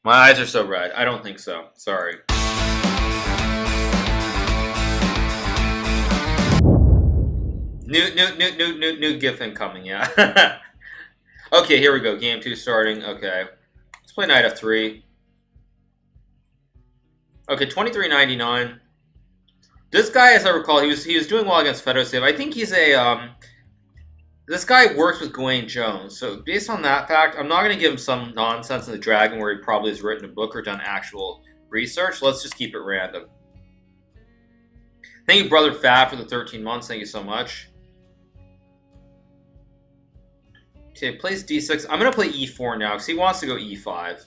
My eyes are so red. I don't think so. Sorry. New GIF incoming, yeah. Okay, here we go. Game 2 starting. Okay. Let's play knight f3. Okay, 23.99. This guy, as I recall, he was doing well against Fedosave. I think he's a this guy works with Gawain Jones, so based on that fact, I'm not going to give him some nonsense in the Dragon where he probably has written a book or done actual research. Let's just keep it random. Thank you, Brother Fab, for the 13 months. Thank you so much. Okay, plays d6. I'm going to play e4 now because he wants to go e5.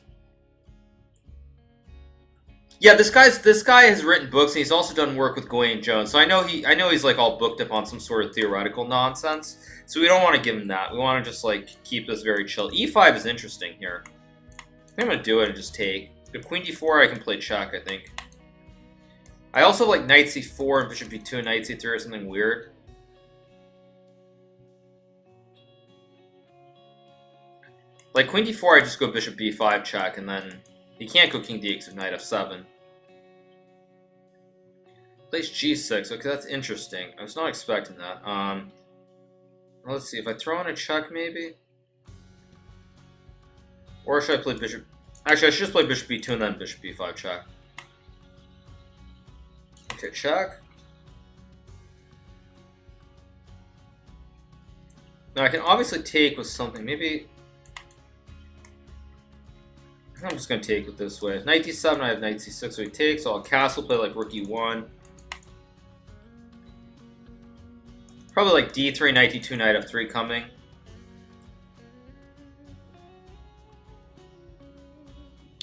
Yeah, this guy has written books and he's also done work with Gawain Jones. So I know he's like all booked up on some sort of theoretical nonsense. So we don't want to give him that. We want to just like keep this very chill. E5 is interesting here. I'm gonna do it and just take. If Queen D4, I can play check, I think. I also like Knight C4 and Bishop B2 and Knight C3 or something weird. Like Queen D4, I just go Bishop B5 check, and then he can't go King D8 because of Knight F7. Plays G6. Okay, that's interesting. I was not expecting that. Let's see. If I throw in a check, maybe? Or should I play Bishop... Actually, I should just play Bishop B2 and then Bishop B5 check. Okay, check. Now, I can obviously take with something. Maybe... I'm just going to take with this way. Knight D7, I have Knight C6, so he takes. So I'll castle play like Rook E1. Probably like D3, Knight D2, Knight F3 coming.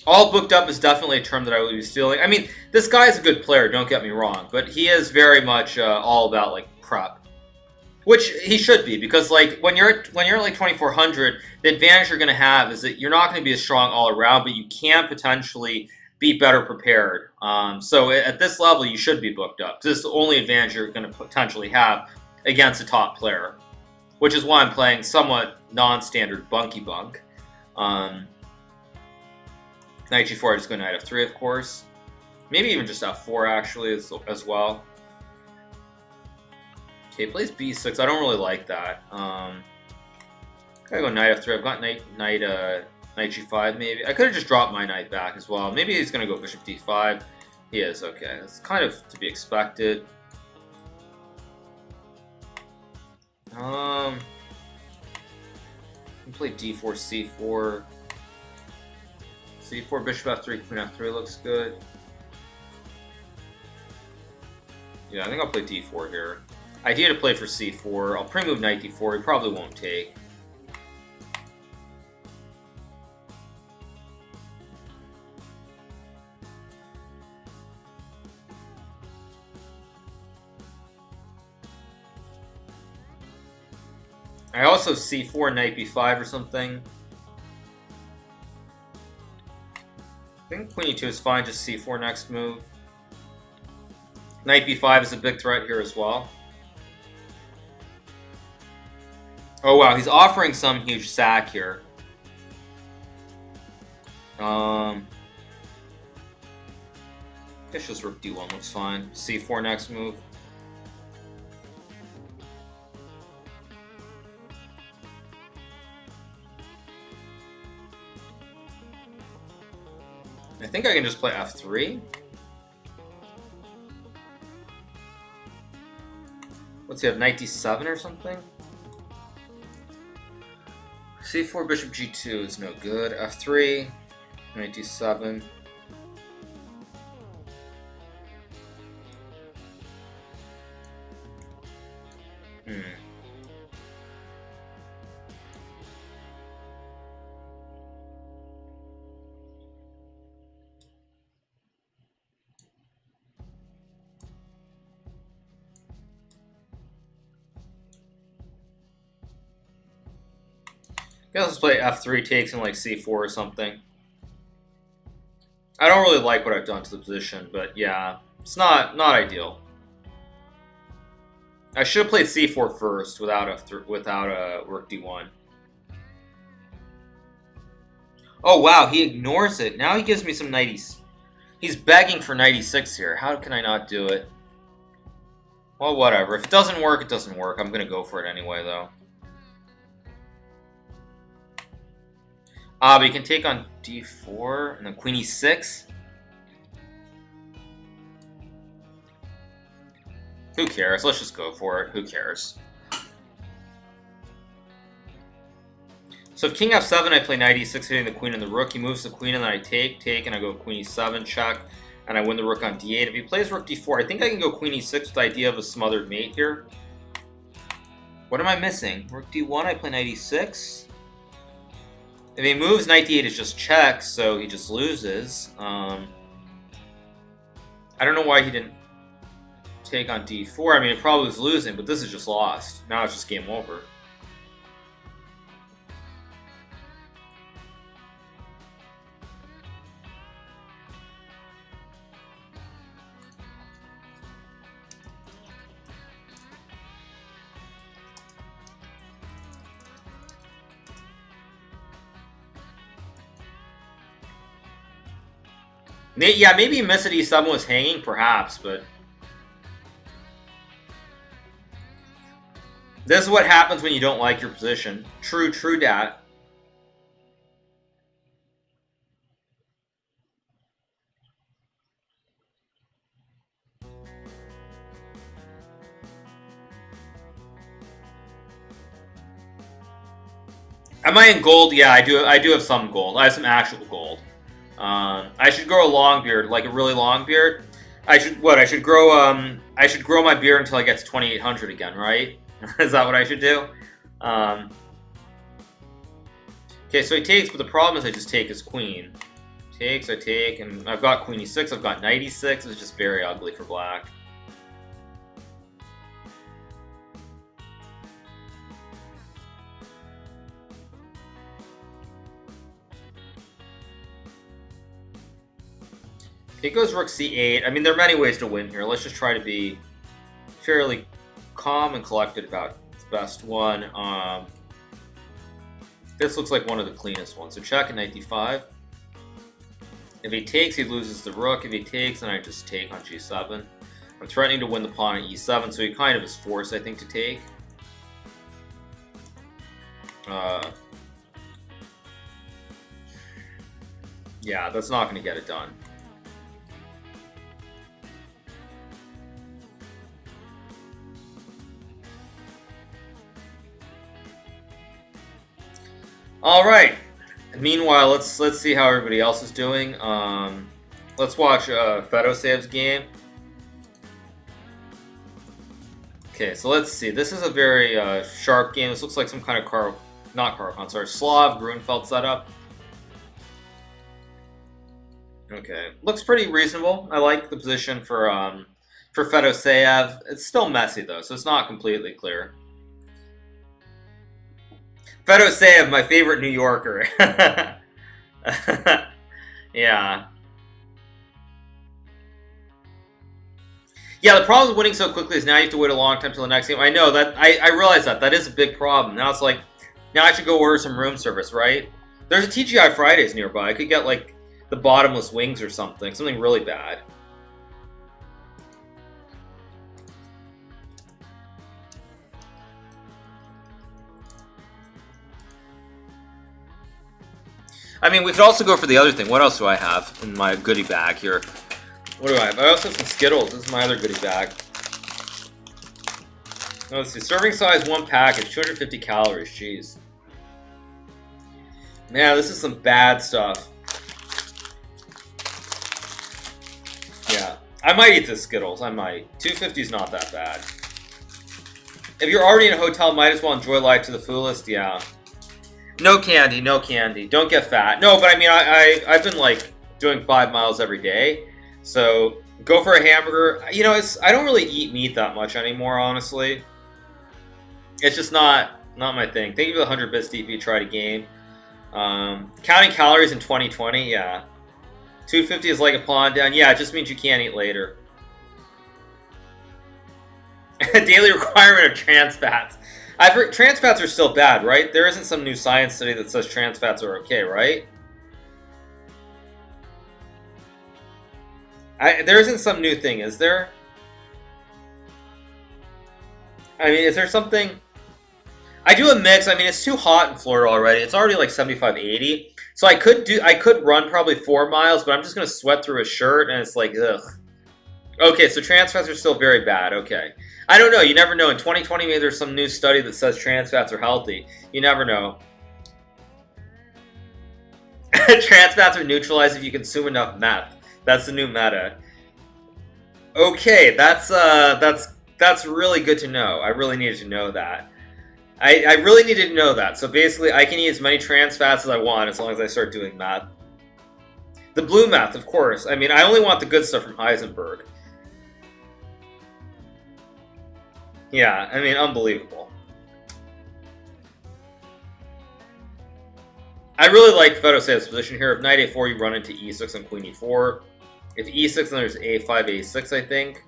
All booked up is definitely a term that I would be stealing. I mean, this guy is a good player, don't get me wrong, but he is very much all about like prep. Which he should be, because like when you're at like 2400, the advantage you're going to have is that you're not going to be as strong all around, but you can potentially be better prepared. So at this level, you should be booked up. This is the only advantage you're going to potentially have against a top player, which is why I'm playing somewhat non-standard bunky bunk. Knight G4, I just go Knight F3, of course. Maybe even just F4 actually as well. Okay, plays B6. I don't really like that. Gotta go Knight F3. I've got Knight G5 maybe. I could have just dropped my Knight back as well. Maybe he's gonna go Bishop D5. He is, okay. It's kind of to be expected. Play D4, C4. C4, Bishop F3, Queen F3 looks good. Yeah, I think I'll play D4 here. Idea to play for C4. I'll pre-move Knight D4. He probably won't take. I also C4, Knight B5 or something. I think Queen E2 is fine, just C4 next move. Knight B5 is a big threat here as well. Oh wow, he's offering some huge sack here. Guess just Rook D1 looks fine. C4 next move. I think I can just play F3. What's he have? Knight D7 or something? C4, Bishop G2 is no good. F3, Knight D7. Guess let's play F3, takes in like C4 or something. I don't really like what I've done to the position, but yeah, it's not ideal. I should have played C4 first without a Rook D1. Oh, wow, he ignores it. Now he gives me some 90s. He's begging for 96 here. How can I not do it? Well, whatever. If it doesn't work, it doesn't work. I'm going to go for it anyway, though. But he can take on d4 and then queen e6. Who cares? Let's just go for it. Who cares? So if king f7, I play knight e6, hitting the queen and the rook. He moves the queen, and then I take, and I go queen e7, check, and I win the rook on d8. If he plays rook d4, I think I can go queen e6 with the idea of a smothered mate here. What am I missing? Rook d1, I play knight e6. If he moves, knight d8 is just check, so he just loses. I don't know why he didn't take on d4. I mean, it probably was losing, but this is just lost. Now it's just game over. Yeah, maybe miss at e7 was hanging, perhaps, but... This is what happens when you don't like your position. True, dat. Am I in gold? Yeah, I do have some gold. I have some actual gold. I should grow a long beard, like a really long beard. I should grow my beard until I get to 2800 again, right? Is that what I should do? Okay, so he takes, but the problem is I just take his queen. Takes, I take, and I've got queen e6, I've got knight e6. It's just very ugly for black. It goes rook c8. I mean, there are many ways to win here. Let's just try to be fairly calm and collected about the best one. This looks like one of the cleanest ones. So check and knight d5. If he takes, he loses the rook. If he takes, then I just take on g7. I'm threatening to win the pawn at e7, so he kind of is forced, I think, to take. Yeah, that's not going to get it done. All right. Meanwhile, let's see how everybody else is doing. Let's watch Fedosev's game. Okay, so let's see. This is a very sharp game. This looks like some kind of Slav Grunfeld setup. Okay, looks pretty reasonable. I like the position for Fedoseev. It's still messy though, so it's not completely clear. Fedoseev, my favorite New Yorker. Yeah. Yeah, the problem with winning so quickly is now you have to wait a long time till the next game. I know that. I realize that. That is a big problem. Now it's like, now I should go order some room service, right? There's a TGI Fridays nearby. I could get like the bottomless wings or something. Something really bad. I mean, we could also go for the other thing. What else do I have in my goodie bag here? What do I have? I also have some Skittles. This is my other goodie bag. Oh, let's see. Serving size 1 package, 250 calories. Jeez. Man, this is some bad stuff. Yeah. I might eat the Skittles. I might. 250 is not that bad. If you're already in a hotel, might as well enjoy life to the fullest. Yeah. No candy, no candy. Don't get fat. No, but I mean, I've been like doing 5 miles every day, so go for a hamburger. You know, I don't really eat meat that much anymore, honestly. It's just not my thing. Thank you for the 100 bits, DP. Tried a game. Counting calories in 2020, yeah. 250 is like a pawn down. Yeah, it just means you can't eat later. Daily requirement of trans fats. I've heard trans fats are still bad, right? There isn't some new science study that says trans fats are okay, right? There isn't some new thing, is there? I mean, is there something? I do a mix. I mean, it's too hot in Florida already. It's already like 75, 80. So I could run probably 4 miles, but I'm just gonna sweat through a shirt, and it's like, ugh. Okay, so trans fats are still very bad. Okay. I don't know. You never know. In 2020, maybe there's some new study that says trans fats are healthy. You never know. Trans fats are neutralized if you consume enough meth. That's the new meta. Okay, that's really good to know. I really needed to know that. I really needed to know that. So basically, I can eat as many trans fats as I want as long as I start doing meth. The blue meth, of course. I mean, I only want the good stuff from Heisenberg. Yeah, I mean, unbelievable. I really like Fedosay's position here. If knight a4, you run into e6 and queen e4. If e6, then there's a5, a6, I think.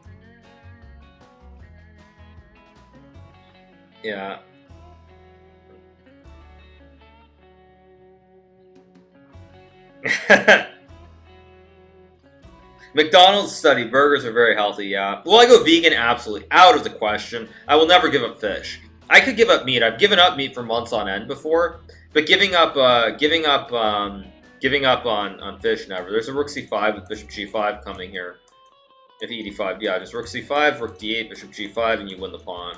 Yeah. McDonald's study, burgers are very healthy, yeah. Will I go vegan? Absolutely. Out of the question. I will never give up fish. I could give up meat. I've given up meat for months on end before, but giving up on fish, never. There's a rook c5 with bishop g5 coming here. If e5, yeah, just rook c5, rook d8, bishop g5, and you win the pawn.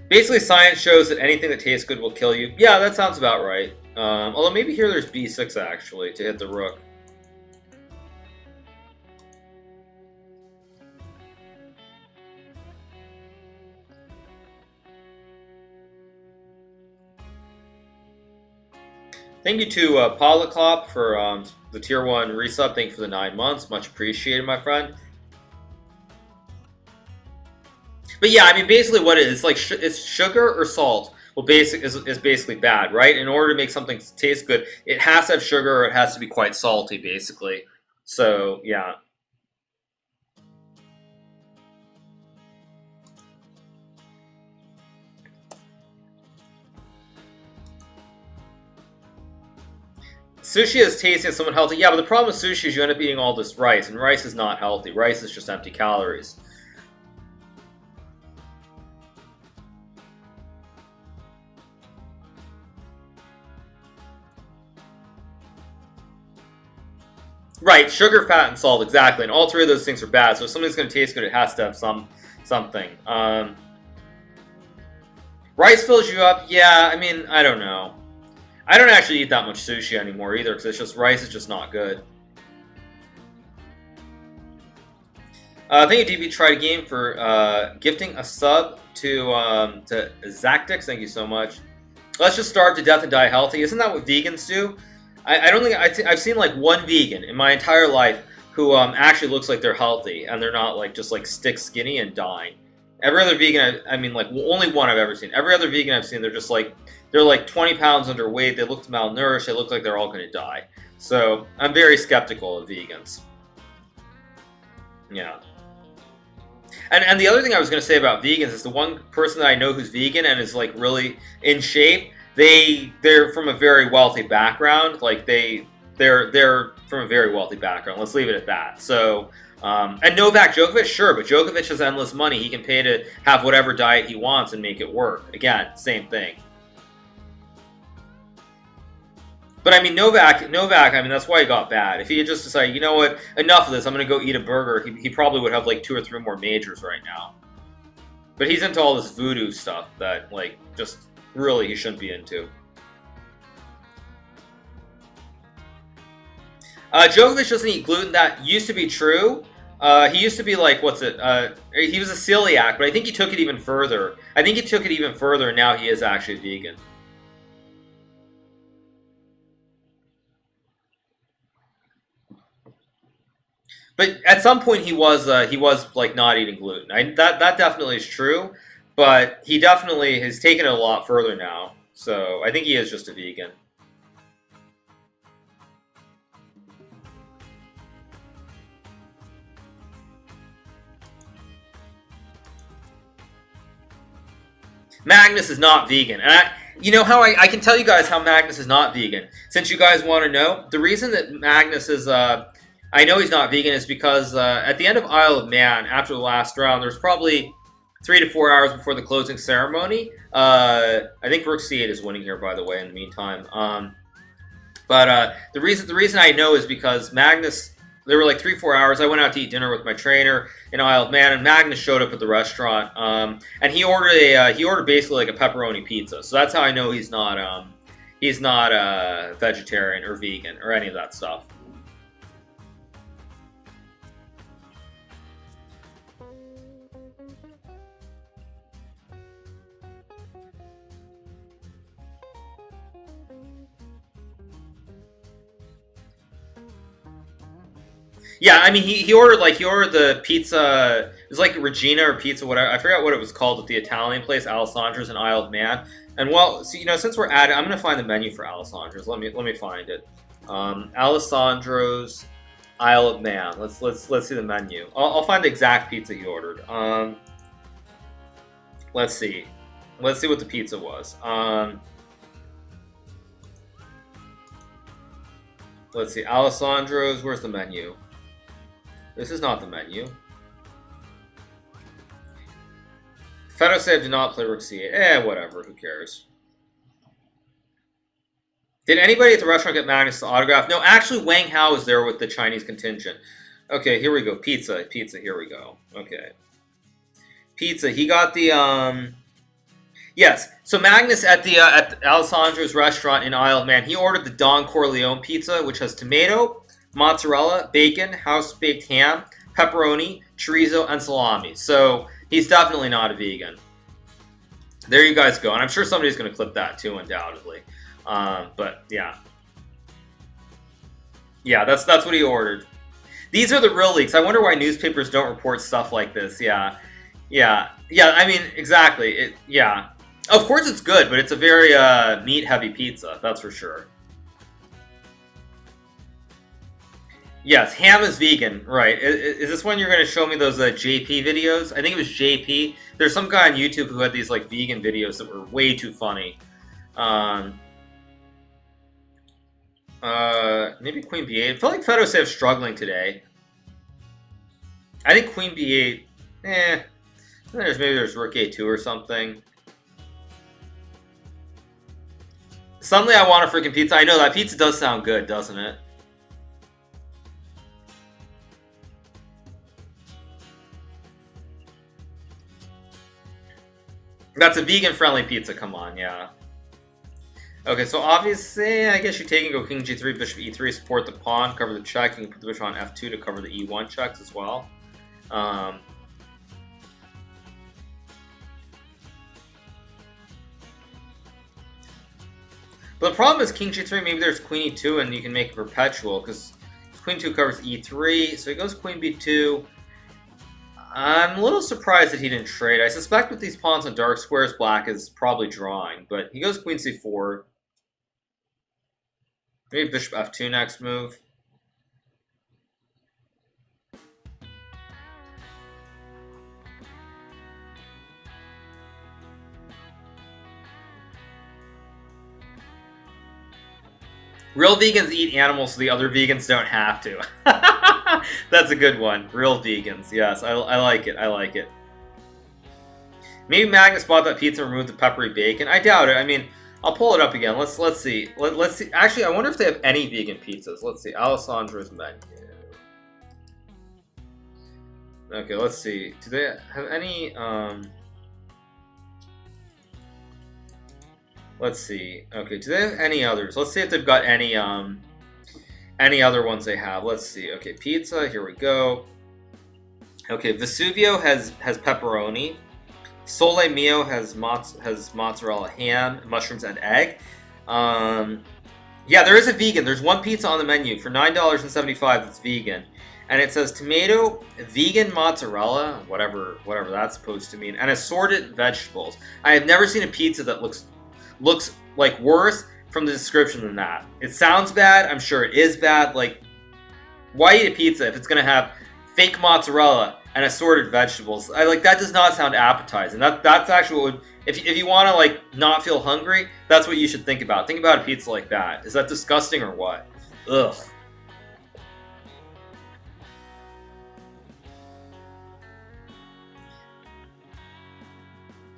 Basically, science shows that anything that tastes good will kill you. Yeah, that sounds about right. Although maybe here there's b6, actually, to hit the rook. Thank you to Polyclop for the tier 1 resub. Thank you for the 9 months. Much appreciated, my friend. But yeah, I mean, basically what it is, like, it's sugar or salt. Well, is basically bad, right? In order to make something taste good, it has to have sugar or it has to be quite salty, basically. So, yeah. Sushi is tasty and somewhat healthy. Yeah, but the problem with sushi is you end up eating all this rice, and rice is not healthy. Rice is just empty calories. Right, sugar, fat, and salt, exactly. And all 3 of those things are bad. So if something's going to taste good, it has to have something. Rice fills you up. Yeah, I mean, I don't know. I don't actually eat that much sushi anymore either, because it's just rice is just not good. Thank you, DB Tried a Game, for gifting a sub to Zactix. Thank you so much. Let's just starve to death and die healthy. Isn't that what vegans do? I don't think I've seen like one vegan in my entire life who actually looks like they're healthy and they're not like just like stick skinny and dying. Every other vegan, I mean, like only one I've ever seen. Every other vegan I've seen, they're just like 20 pounds underweight. They look malnourished. They look like they're all going to die. So I'm very skeptical of vegans. Yeah. And the other thing I was going to say about vegans is the one person that I know who's vegan and is like really in shape. They're from a very wealthy background. Like they're from a very wealthy background. Let's leave it at that. So and Novak Djokovic, sure, but Djokovic has endless money. He can pay to have whatever diet he wants and make it work. Again, same thing. But I mean, Novak, I mean, that's why he got bad. If he had just decided, you know what, enough of this, I'm going to go eat a burger, he probably would have like 2 or 3 more majors right now. But he's into all this voodoo stuff that, like, just really he shouldn't be into. Djokovic doesn't eat gluten. That used to be true. He used to be like, what's it? He was a celiac, but I think he took it even further. I think he took it even further, and now he is actually vegan. But at some point he was like not eating gluten. That definitely is true, but he definitely has taken it a lot further now. So I think he is just a vegan. Magnus is not vegan, and You know how I can tell you guys how Magnus is not vegan. Since you guys want to know, the reason that Magnus is, I know he's not vegan is because at the end of Isle of Man, after the last round, there's probably 3 to 4 hours before the closing ceremony. I think Rook C8 is winning here, by the way, in the meantime. But the reason I know is because Magnus, there were like 3-4 hours. I went out to eat dinner with my trainer in Isle of Man, and Magnus showed up at the restaurant, and he ordered basically like a pepperoni pizza. So that's how I know he's not vegetarian or vegan or any of that stuff. Yeah, I mean, he ordered the pizza. It was like Regina or pizza, whatever. I forgot what it was called at the Italian place, Alessandro's in Isle of Man. And well, so, since we're at it, I'm gonna find the menu for Alessandro's. Let me find it. Alessandro's Isle of Man. Let's see the menu. I'll find the exact pizza he ordered. Let's see what the pizza was. Let's see, Alessandro's. Where's the menu? This is not the menu. Fedosave did not play Rook C8. Whatever. Who cares? Did anybody at the restaurant get Magnus' autograph? No, actually, Wang Hao was there with the Chinese contingent. Okay, here we go. Pizza. Here we go. Okay. Pizza. He got the Yes. So Magnus at Alessandro's restaurant in Isle of Man, he ordered the Don Corleone pizza, which has tomato, mozzarella, bacon, house-baked ham, pepperoni, chorizo, and salami. So he's definitely not a vegan. There you guys go. And I'm sure somebody's going to clip that too, undoubtedly. But yeah. Yeah, that's what he ordered. These are the real leaks. I wonder why newspapers don't report stuff like this. Yeah. I mean, exactly. Yeah. Of course it's good, but it's a very meat-heavy pizza. That's for sure. Yes, ham is vegan. Right. Is this when you're going to show me those JP videos? I think it was JP. There's some guy on YouTube who had these like vegan videos that were way too funny. Maybe Queen B8. I feel like Fedosev's struggling today. I think Queen B8. Maybe there's Rook A2 or something. Suddenly I want a freaking pizza. I know that pizza does sound good, doesn't it? That's a vegan-friendly pizza, come on, yeah. Okay, so obviously, I guess you're taking go King G3, Bishop E3, support the pawn, cover the check. You can put the bishop on F2 to cover the E1 checks as well. But the problem is King G3, maybe there's Queen E2 and you can make it perpetual, because Queen 2 covers E3, so he goes Queen B2. I'm a little surprised that he didn't trade. I suspect with these pawns on dark squares, black is probably drawing, but he goes Queen C4. Maybe Bishop F2 next move. Real vegans eat animals so the other vegans don't have to. That's a good one. Real vegans. Yes, I like it. I like it. Maybe Magnus bought that pizza and removed the peppery bacon. I doubt it. I mean, I'll pull it up again. Let's see. Let's see. Actually, I wonder if they have any vegan pizzas. Let's see. Alessandro's menu. Okay, let's see. Do they have any? Let's see. Okay, do they have any others? Let's see if they've got any other ones they have. Let's see. Okay, pizza. Here we go. Okay, Vesuvio has pepperoni. Sole Mio has mozzarella ham, mushrooms, and egg. Yeah, there is a vegan. There's one pizza on the menu for $9.75 that's vegan. And it says tomato, vegan mozzarella, whatever that's supposed to mean, and assorted vegetables. I have never seen a pizza that looks like worse from the description than that. It sounds bad. I'm sure it is bad. Like, why eat a pizza if it's going to have fake mozzarella and assorted vegetables. I like that. Does not sound appetizing. That's actually what would, if you want to like not feel hungry, that's what you should think about. Think about a pizza like that. Is that disgusting or what? Ugh.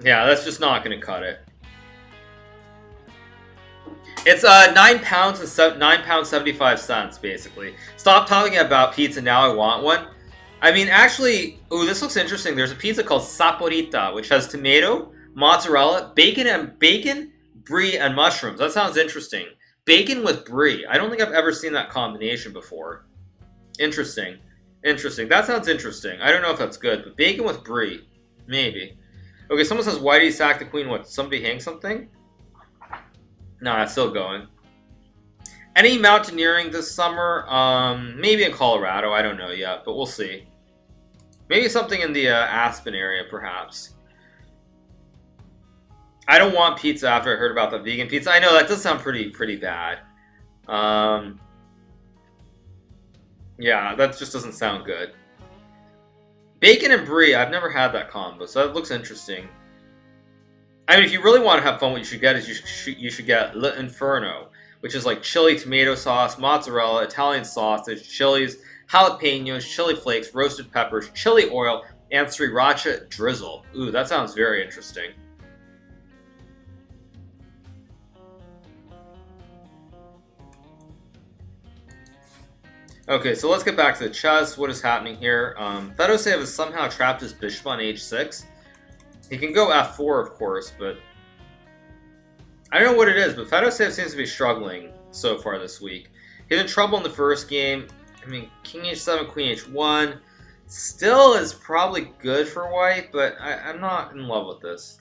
Yeah, that's just not gonna cut it. It's £9 and £9.75 basically. Stop talking about pizza now. I want one. I mean, actually, ooh, this looks interesting. There's a pizza called Saporita, which has tomato, mozzarella, bacon, brie, and mushrooms. That sounds interesting. Bacon with brie. I don't think I've ever seen that combination before. Interesting. Interesting. That sounds interesting. I don't know if that's good, but bacon with brie. Maybe. Okay, someone says, why did he sack the queen? What, somebody hang something? No, it's still going. Any mountaineering this summer? Maybe in Colorado. I don't know yet, but we'll see. Maybe something in the Aspen area, perhaps. I don't want pizza after I heard about the vegan pizza. I know, that does sound pretty bad. Yeah, that just doesn't sound good. Bacon and brie, I've never had that combo, so that looks interesting. I mean, if you really want to have fun, what you should get is you should get L'Inferno, which is like chili tomato sauce, mozzarella, Italian sausage, chilies, jalapenos, chili flakes, roasted peppers, chili oil, and sriracha drizzle. Ooh, that sounds very interesting. Okay, so let's get back to the chess. What is happening here? Fedoseev has somehow trapped his bishop on h6. He can go f4, of course, but I don't know what it is, but Fedoseev seems to be struggling so far this week. He's in trouble in the first game. I mean, king h7, queen h1 still is probably good for white, but I'm not in love with this.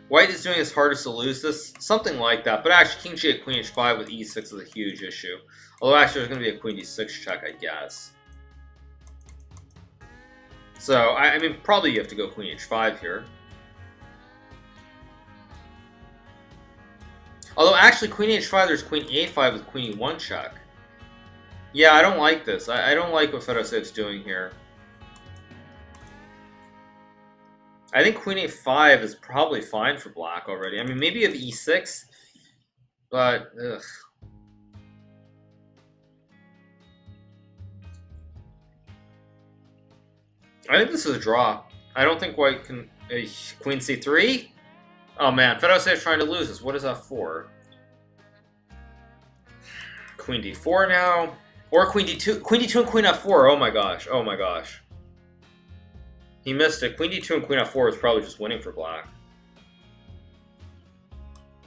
White is doing his hardest to lose this, something like that. But actually, king g8, queen h5 with e6 is a huge issue. Although actually, there's going to be a queen d6 check, I guess. So, I mean, probably you have to go queen h5 here. Although, actually, queen h5, there's queen a5 with queen e1 check. Yeah, I don't like this. I don't like what Fedoseev's doing here. I think queen a5 is probably fine for black already. I mean, maybe you have e6, but ugh. I think this is a draw. I don't think white can... queen c3? Oh man, Fedoseev's trying to lose this. What is f4? Queen d4 now. Or queen d2. Queen d2 and queen f4. Oh my gosh. Oh my gosh. He missed it. Queen d2 and queen f4 is probably just winning for black.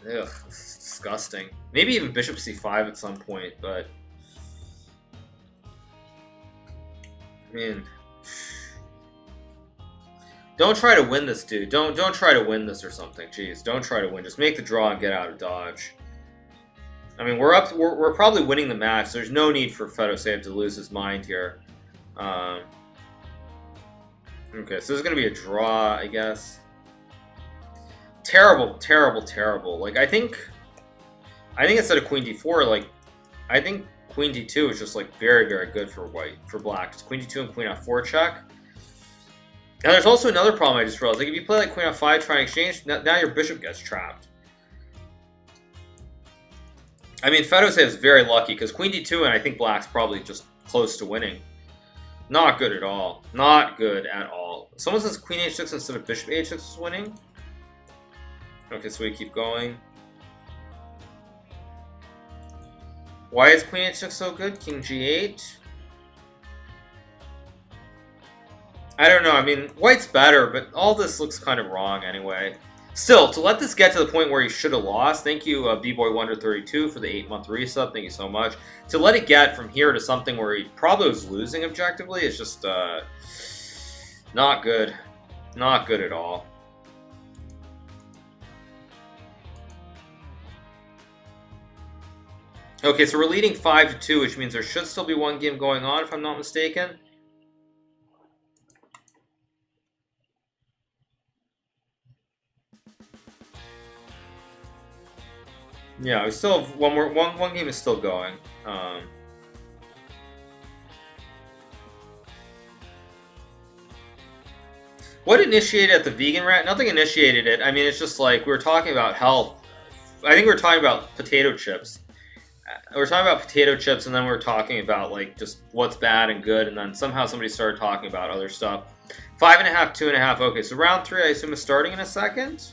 Ugh, this is disgusting. Maybe even bishop c5 at some point, but... I mean... Don't try to win this, dude. Don't try to win this or something. Jeez, don't try to win. Just make the draw and get out of dodge. I mean, we're probably winning the match. So there's no need for Fedoseev to lose his mind here. Okay, so this is going to be a draw, I guess. Terrible, terrible, terrible. Like, I think instead of queen d4, like, I think queen d2 is just, like, very, very good for white, for black. It's queen d2 and queen f4 check. Now, there's also another problem I just realized. Like, if you play, like, queen f5, try and exchange, now your bishop gets trapped. I mean, Fedoseev is very lucky, because queen d2, and I think black's probably just close to winning. Not good at all. Not good at all. Someone says queen h6 instead of bishop h6 is winning. Okay, so we keep going. Why is queen h6 so good? King g8. I don't know. I mean, white's better, but all this looks kind of wrong anyway. Still, to let this get to the point where he should have lost, thank you, bboywonder32 for the 8-month resub. Thank you so much. To let it get from here to something where he probably was losing objectively is just not good. Not good at all. Okay, so we're leading 5-2, which means there should still be one game going on, if I'm not mistaken. Yeah, we still have one game is still going. What initiated at the vegan rant? Nothing initiated it. I mean, it's just like we were talking about health. I think we were talking about potato chips. We were talking about potato chips, and then we were talking about like just what's bad and good, and then somehow somebody started talking about other stuff. 5.5, 2.5. Okay, so round 3, I assume, is starting in a second.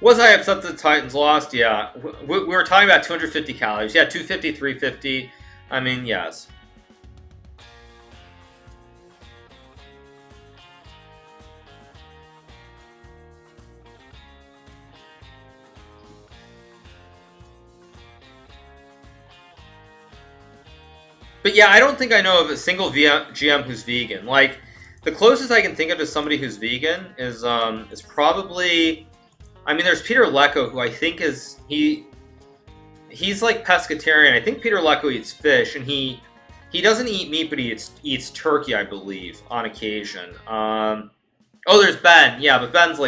Was I upset that the Titans lost? Yeah. We were talking about 250 calories. Yeah, 250, 350. I mean, yes. But yeah, I don't think I know of a single GM who's vegan. Like, the closest I can think of to somebody who's vegan is probably... I mean, there's Peter Lecco, who I think he's like pescatarian. I think Peter Lecco eats fish, and he doesn't eat meat, but he eats turkey, I believe, on occasion. Oh, there's Ben. Yeah, but Ben's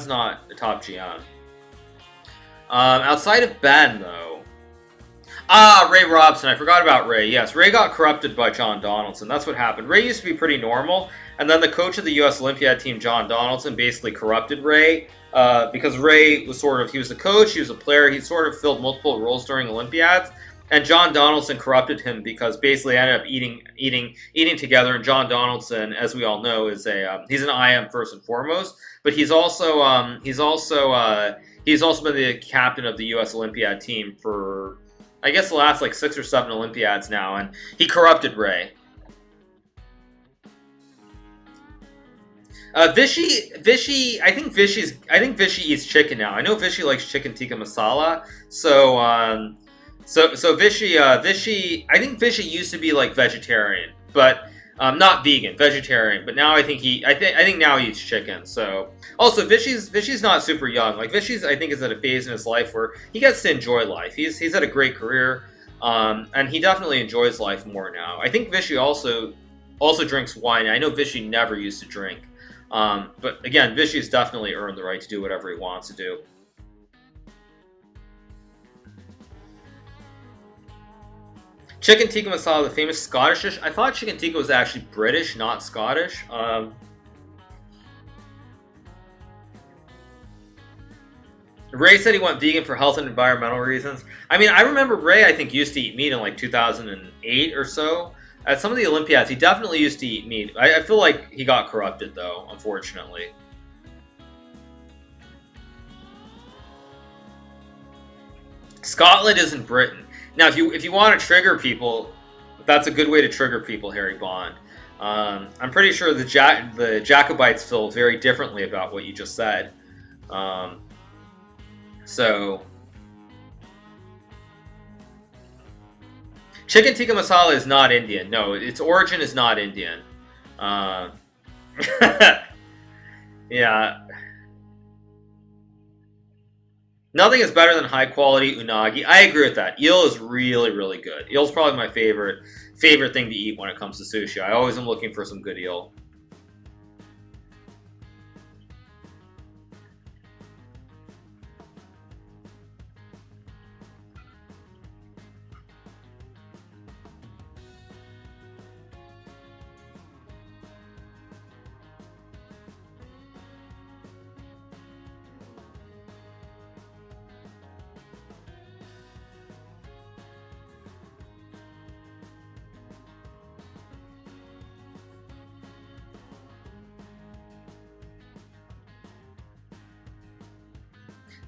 not a top GM. Outside of Ben, though, Ray Robson. I forgot about Ray. Yes, Ray got corrupted by John Donaldson. That's what happened. Ray used to be pretty normal, and then the coach of the U.S. Olympiad team, John Donaldson, basically corrupted Ray. Because Ray was he was a coach, he was a player, he sort of filled multiple roles during Olympiads, and John Donaldson corrupted him because basically ended up eating together. And John Donaldson, as we all know, is he's an IM first and foremost, but he's also been the captain of the U.S. Olympiad team for, I guess, the last like 6 or 7 Olympiads now, and he corrupted Ray. Vishy, I think Vishy eats chicken now. I know Vishy likes chicken tikka masala. So Vishy, I think Vishy used to be like vegetarian, but not vegan, vegetarian. But now I think I think now he eats chicken. So also Vishy's not super young. Like Vishy's, I think, is at a phase in his life where he gets to enjoy life. He's had a great career, and he definitely enjoys life more now. I think Vishy also drinks wine. I know Vishy never used to drink. But again, Vishy's definitely earned the right to do whatever he wants to do. Chicken tikka masala, the famous Scottish dish. I thought chicken tikka was actually British, not Scottish. Ray said he went vegan for health and environmental reasons. I mean, I remember Ray, I think, used to eat meat in like 2008 or so. At some of the Olympiads, he definitely used to eat meat. I feel like he got corrupted, though, unfortunately. Scotland isn't Britain. Now, if you want to trigger people, that's a good way to trigger people, Harry Bond. I'm pretty sure the Jacobites feel very differently about what you just said. Chicken tikka masala is not Indian. No, its origin is not Indian. Yeah. Nothing is better than high quality unagi. I agree with that. Eel is really, really good. Eel's probably my favorite thing to eat when it comes to sushi. I always am looking for some good eel.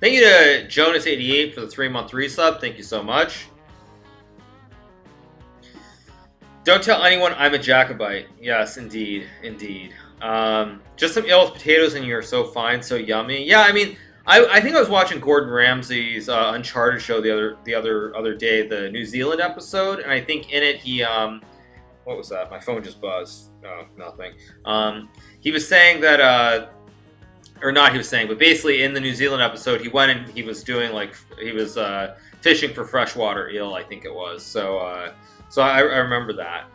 Thank you to Jonas88 for the 3-month resub. Thank you so much. Don't tell anyone I'm a Jacobite. Yes, indeed. Indeed. Just some eel with potatoes and you're so fine, so yummy. Yeah, I mean, I think I was watching Gordon Ramsay's Uncharted show the other day, the New Zealand episode, and I think in it he what was that? My phone just buzzed. Oh, nothing. He was saying that or not he was saying, but basically in the New Zealand episode, he went and he was doing fishing for freshwater eel, I think it was. So I remember that.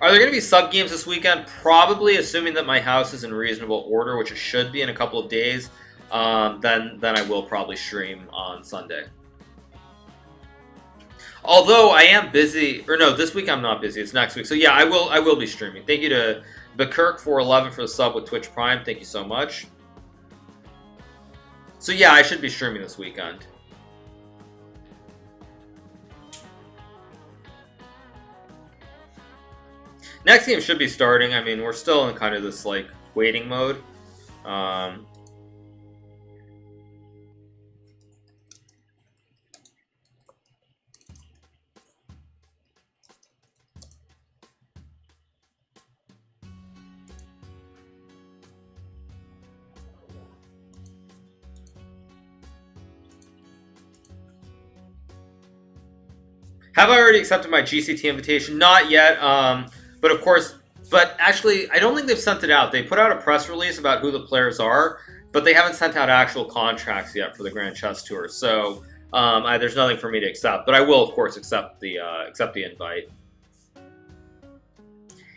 Are there going to be sub games this weekend? Probably, assuming that my house is in reasonable order, which it should be in a couple of days. Then I will probably stream on Sunday. Although I am busy, or no, this week I'm not busy. It's next week. So yeah, I will be streaming. Thank you to Bekirk411 for the sub with Twitch Prime. Thank you so much. So yeah, I should be streaming this weekend. Next game should be starting. I mean, we're still in kind of this like waiting mode. Have I already accepted my GCT invitation? Not yet. But of course, but actually, I don't think they've sent it out. They put out a press release about who the players are, but they haven't sent out actual contracts yet for the Grand Chess Tour. So there's nothing for me to accept. But I will, of course, accept the invite.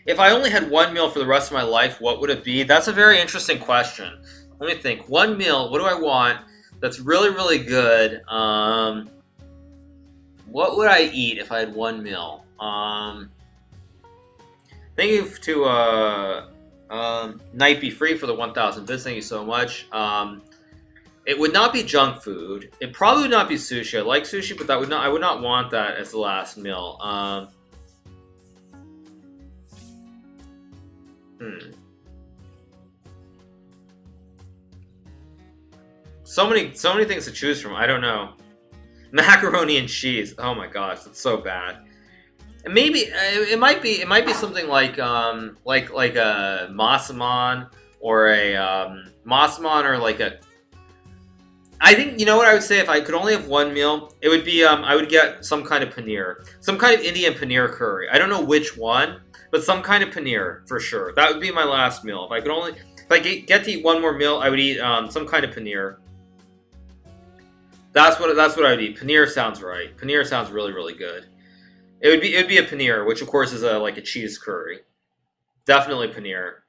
If I only had one meal for the rest of my life, what would it be? That's a very interesting question. Let me think. One meal. What do I want that's really, really good? What would I eat if I had one meal? Thank you to Night Be Free for the 1,000 bits. Thank you so much. It would not be junk food. It probably would not be sushi. I like sushi, but I would not want that as the last meal. So many things to choose from. I don't know. Macaroni and cheese. Oh my gosh, that's so bad. Maybe it might be something like a masaman or like a. I think, you know what I would say, if I could only have one meal, it would be I would get some kind of paneer, some kind of Indian paneer curry. I don't know which one, but some kind of paneer for sure. That would be my last meal. If I get to eat one more meal, I would eat some kind of paneer. That's what I would eat. Paneer sounds right. Paneer sounds really, really good. It would be a paneer, which of course is like a cheese curry. Definitely paneer.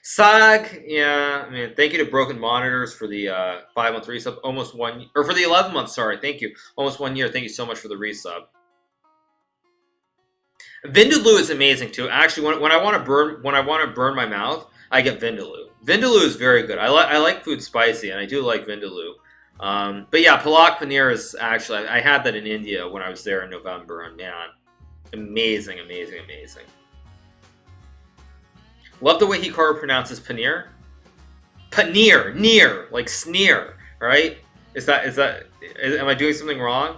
Sag, yeah. I mean, thank you to Broken Monitors for the 5-month resub. Almost 1 or for the 11 months. Sorry, thank you. Almost 1 year. Thank you so much for the resub. Vindaloo is amazing too. Actually, when I want to burn my mouth, I get Vindaloo. Vindaloo is very good. I like food spicy, and I do like Vindaloo. But yeah, Palak Paneer is actually, I had that in India when I was there in November, and man, amazing, amazing, amazing. Love the way Hikaru pronounces paneer. Paneer, near, like sneer, right? Am I doing something wrong?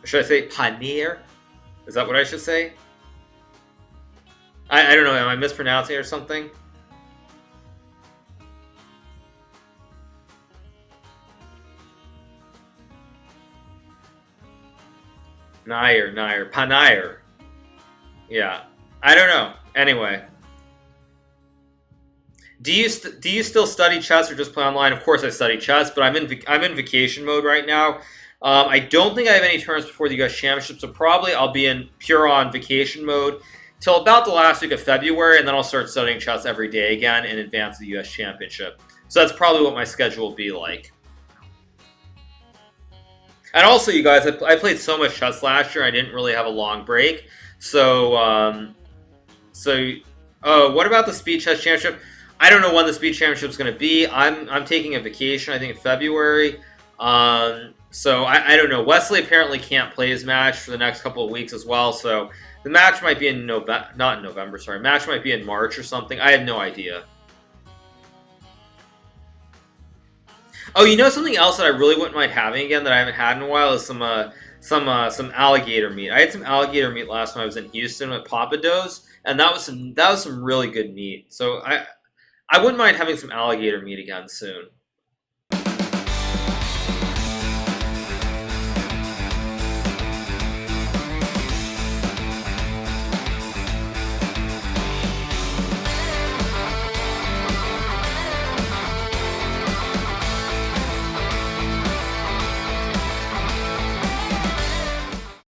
Or should I say paneer? Is that what I should say? I don't know, am I mispronouncing it or something? Nair, Panair. Yeah, I don't know. Anyway, do you still study chess or just play online? Of course, I study chess, but I'm in vacation mode right now. I don't think I have any tournaments before the U.S. Championship, so probably I'll be in pure on vacation mode till about the last week of February, and then I'll start studying chess every day again in advance of the U.S. Championship. So that's probably what my schedule will be like. And also, you guys, I played so much chess last year, I didn't really have a long break. So, what about the Speed Chess Championship? I don't know when the Speed Championship is going to be. I'm taking a vacation, I think in February. So I don't know. Wesley apparently can't play his match for the next couple of weeks as well. So the match might be in not in November, sorry. Match might be in March or something. I have no idea. Oh, you know something else that I really wouldn't mind having again that I haven't had in a while is some alligator meat. I had some alligator meat last time I was in Houston with Papa Do's, and that was some really good meat. So I wouldn't mind having some alligator meat again soon.